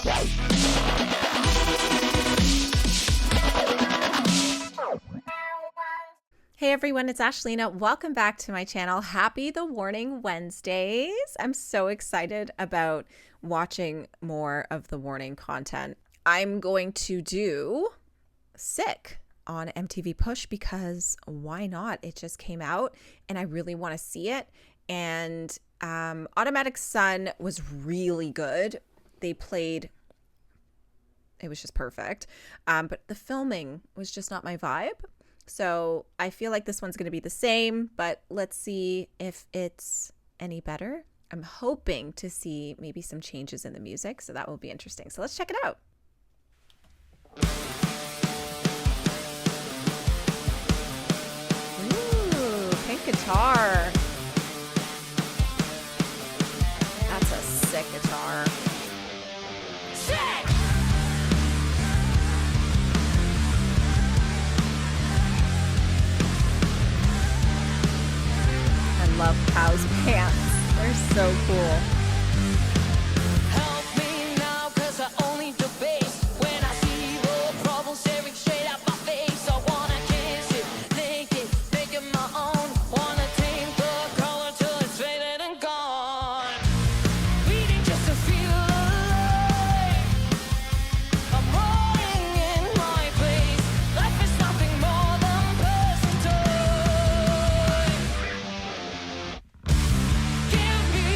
Hey everyone, it's Ashlina. Welcome back to my channel. Happy The Warning Wednesdays. I'm so excited about watching more of the Warning content. I'm going to do Sick on MTV Push because why not? It just came out and I really want to see it. And Automatic Sun was really good. They played, it was just perfect. But the filming was just not my vibe. So I feel like this one's going to be the same, but let's see if it's any better. I'm hoping to see maybe some changes in the music, so that will be interesting. So let's check it out. Ooh, pink guitar. That's a sick guitar. Love Pow's pants. They're so cool. Help me now, 'cause I only do bass. When I see the problem staring straight at my face, I wanna kiss it, lick it, make it my own. Wanna tame the color till it's faded and gone. Bleeding just to feel alive. I'm rolling in my place. Life is nothing more than passing time. Give me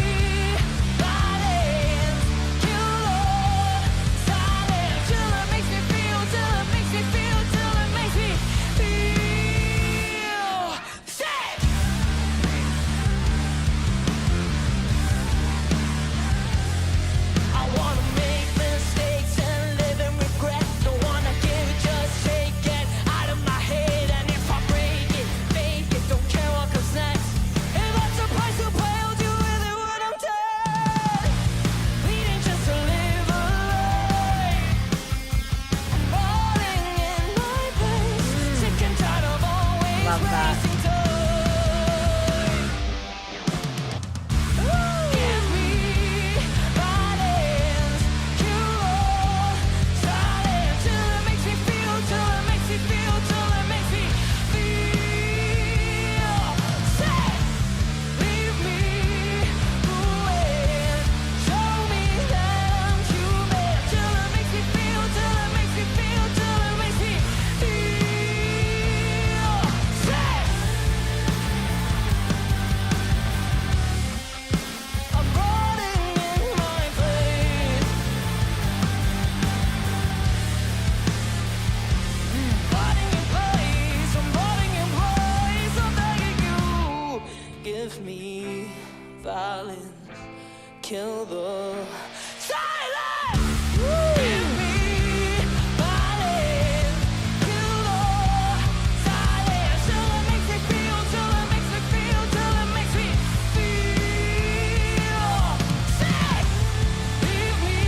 violence, kill all silence, till it makes me feel, till it makes me feel, till it makes me feel sick. I wanna make mistakes and live in regret. Don't wanna give it, just take it out of my head. And if I break it, fake it, don't care what comes next. If that's a price to pay, I'll do with it when I'm dead. Bleeding just to live a life. I'm falling in my place. Sick and tired of always Love that. wasting time. Give me violence, kill all silence, till it makes me feel, till it makes me feel, till it makes me feel sick. Leave me ruined. Show me that I'm human, till it makes me feel, till it makes me feel, till it makes me feel sick. I'm rotting in my place. Rotting in place, I'm rotting in place. I'm begging you, give me violence, kill the silence. Give me violence, kill the silence, till it makes me feel, till it makes me feel, till it makes me feel sick. Leave me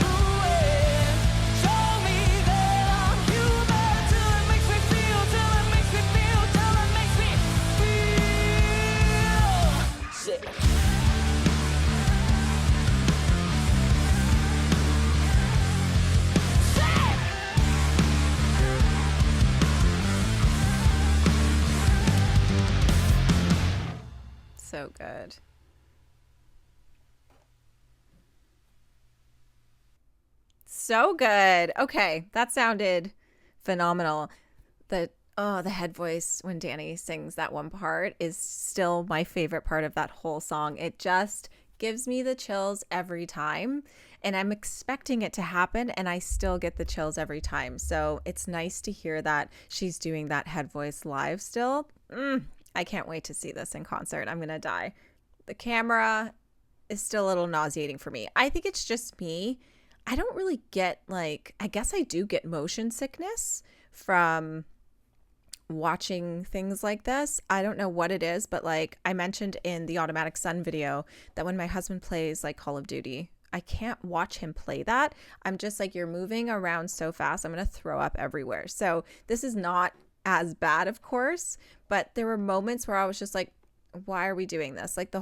ruined. Show me that I'm human, till it makes me feel, till it makes me feel, till it makes me feel sick. Sick. So good. So good. Okay, that sounded phenomenal. The head voice when Danny sings that one part is still my favorite part of that whole song. It just gives me the chills every time, and I'm expecting it to happen and I still get the chills every time. So it's nice to hear that she's doing that head voice live still. I can't wait to see this in concert. I'm gonna die. The camera is still a little nauseating for me. I think it's just me. I don't really get, like, I guess I do get motion sickness from watching things like this. I don't know what it is, but like I mentioned in the Automatic Sun video that when my husband plays like Call of Duty, I can't watch him play that. I'm just like, you're moving around so fast, I'm going to throw up everywhere. So this is not as bad, of course, but there were moments where I was just like, why are we doing this? Like the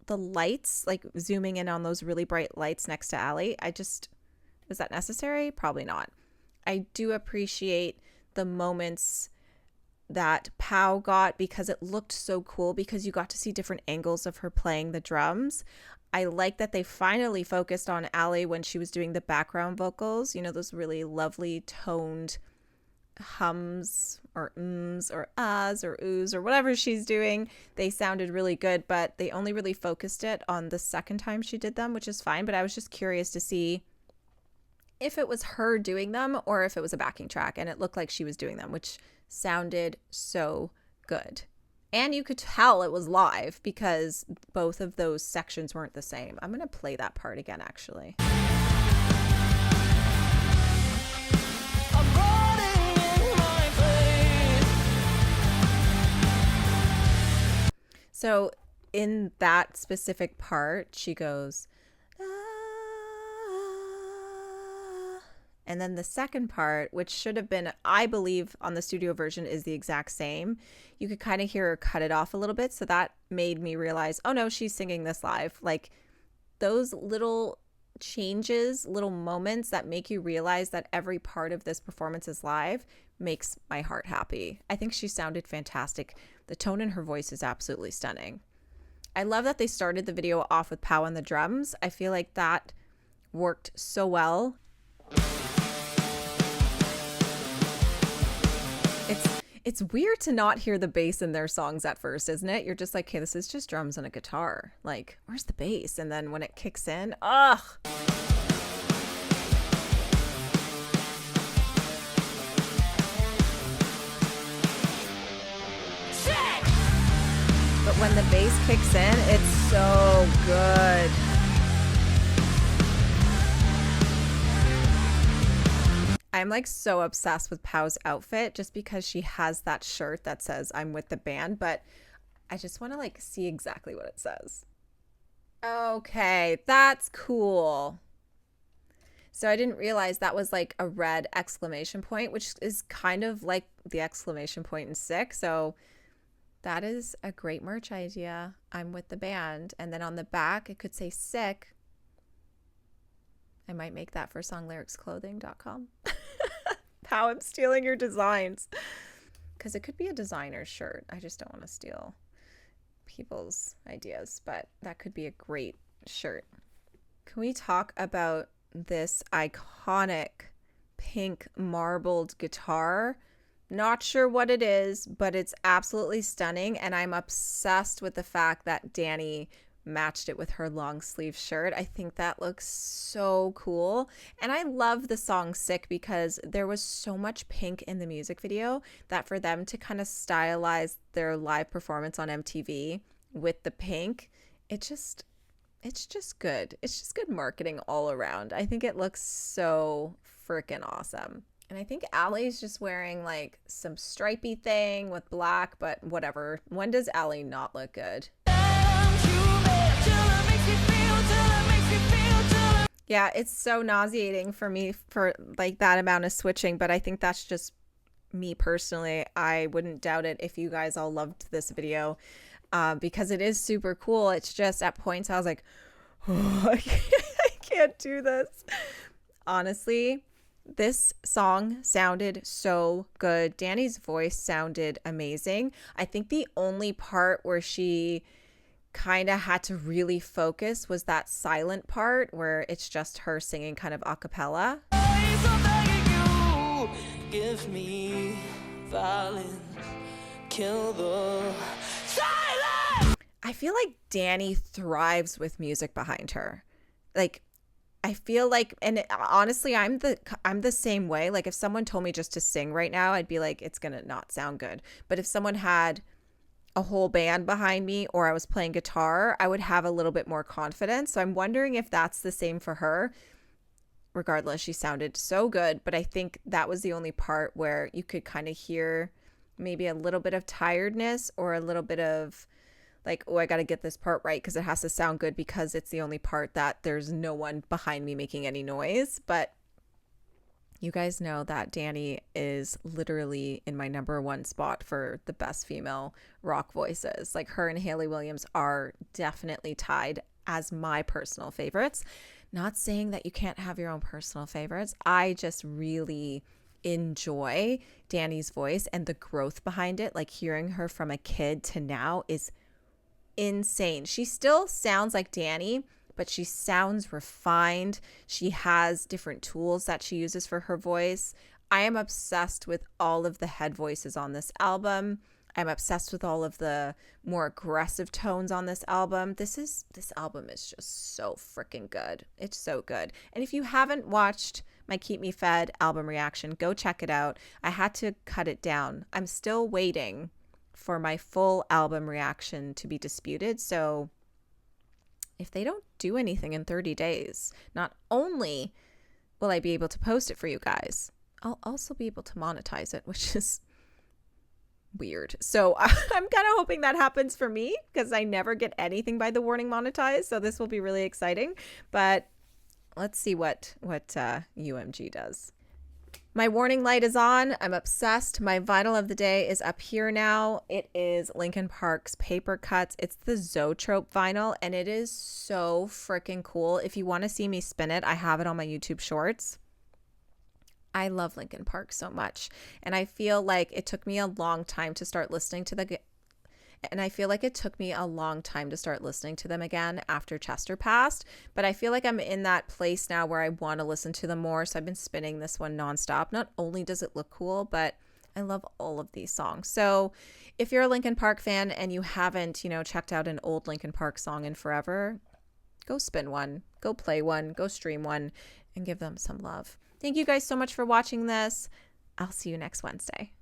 lights, like zooming in on those really bright lights next to Allie, I just Is that necessary? Probably not. I do appreciate the moments that Pow got because it looked so cool because you got to see different angles of her playing the drums. I like that they finally focused on Allie when she was doing the background vocals, you know, those really lovely toned hums or ums or ahs or oohs or whatever she's doing. They sounded really good, but they only really focused it on the second time she did them, which is fine. But I was just curious to see if it was her doing them or if it was a backing track, and it looked like she was doing them, which sounded so good. And you could tell it was live because both of those sections weren't the same. I'm going to play that part again, actually. I'm running in my place. So in that specific part, she goes, "Ah." And then the second part, which should have been, I believe, on the studio version is the exact same. You could kind of hear her cut it off a little bit. So that made me realize, oh no, she's singing this live. Like those little changes, little moments that make you realize that every part of this performance is live makes my heart happy. I think she sounded fantastic. The tone in her voice is absolutely stunning. I love that they started the video off with Pow on the drums. I feel like that worked so well. It's weird to not hear the bass in their songs at first, isn't it? You're just like, okay, this is just drums and a guitar. Like, where's the bass? And then when it kicks in, ugh. Shit! But when the bass kicks in, it's so good. I'm like so obsessed with Pow's outfit just because she has that shirt that says I'm with the band, but I just want to like see exactly what it says. Okay, that's cool. So I didn't realize that was like a red exclamation point, which is kind of like the exclamation point in Sick. So that is a great merch idea. I'm with the band. And then on the back, it could say Sick. I might make that for songlyricsclothing.com. Pow, I'm stealing your designs. Because it could be a designer's shirt. I just don't want to steal people's ideas, but that could be a great shirt. Can we talk about this iconic pink marbled guitar? Not sure what it is, but it's absolutely stunning. And I'm obsessed with the fact that Danny matched it with her long sleeve shirt. I think that looks so cool. And I love the song Sick because there was so much pink in the music video that for them to kind of stylize their live performance on MTV with the pink, it's just good. It's just good marketing all around. I think it looks so freaking awesome. And I think Allie's just wearing like some stripey thing with black, but whatever. When does Allie not look good? Yeah, it's so nauseating for me for like that amount of switching, but I think that's just me personally. I wouldn't doubt it if you guys all loved this video because it is super cool. It's just at points I was like, oh, I can't do this. Honestly, this song sounded so good. Danny's voice sounded amazing. I think the only part where she kind of had to really focus was that silent part where it's just her singing kind of a cappella. Give me violence, kill the silence. I feel like Danny thrives with music behind her. Like I feel like, and honestly, I'm the same way. Like if someone told me just to sing right now, I'd be like, it's gonna not sound good. But if someone had a whole band behind me or I was playing guitar, I would have a little bit more confidence. So I'm wondering if that's the same for her. Regardless, she sounded so good, but I think that was the only part where you could kind of hear maybe a little bit of tiredness or a little bit of like, oh, I got to get this part right because it has to sound good because it's the only part that there's no one behind me making any noise. But you guys know that Danny is literally in my #1 spot for the best female rock voices. Like her and Hayley Williams are definitely tied as my personal favorites. Not saying that you can't have your own personal favorites. I just really enjoy Dani's voice and the growth behind it. Like hearing her from a kid to now is insane. She still sounds like Dani, but she sounds refined. She has different tools that she uses for her voice. I am obsessed with all of the head voices on this album. I'm obsessed with all of the more aggressive tones on this album. This album is just so freaking good. It's so good. And if you haven't watched my Keep Me Fed album reaction, go check it out. I had to cut it down. I'm still waiting for my full album reaction to be disputed. So if they don't do anything in 30 days, not only will I be able to post it for you guys, I'll also be able to monetize it, which is weird. So I'm kind of hoping that happens for me because I never get anything by the warning monetized. So this will be really exciting. But let's see what UMG does. My warning light is on. I'm obsessed. My vinyl of the day is up here now. It is Linkin Park's Paper Cuts. It's the Zoetrope vinyl, and it is so freaking cool. If you want to see me spin it, I have it on my YouTube shorts. I love Linkin Park so much, and I feel like it took me a long time to start listening to them again after Chester passed, but I feel like I'm in that place now where I want to listen to them more, so I've been spinning this one nonstop. Not only does it look cool, but I love all of these songs. So if you're a Linkin Park fan and you haven't, checked out an old Linkin Park song in forever, go spin one, go play one, go stream one, and give them some love. Thank you guys so much for watching this. I'll see you next Wednesday.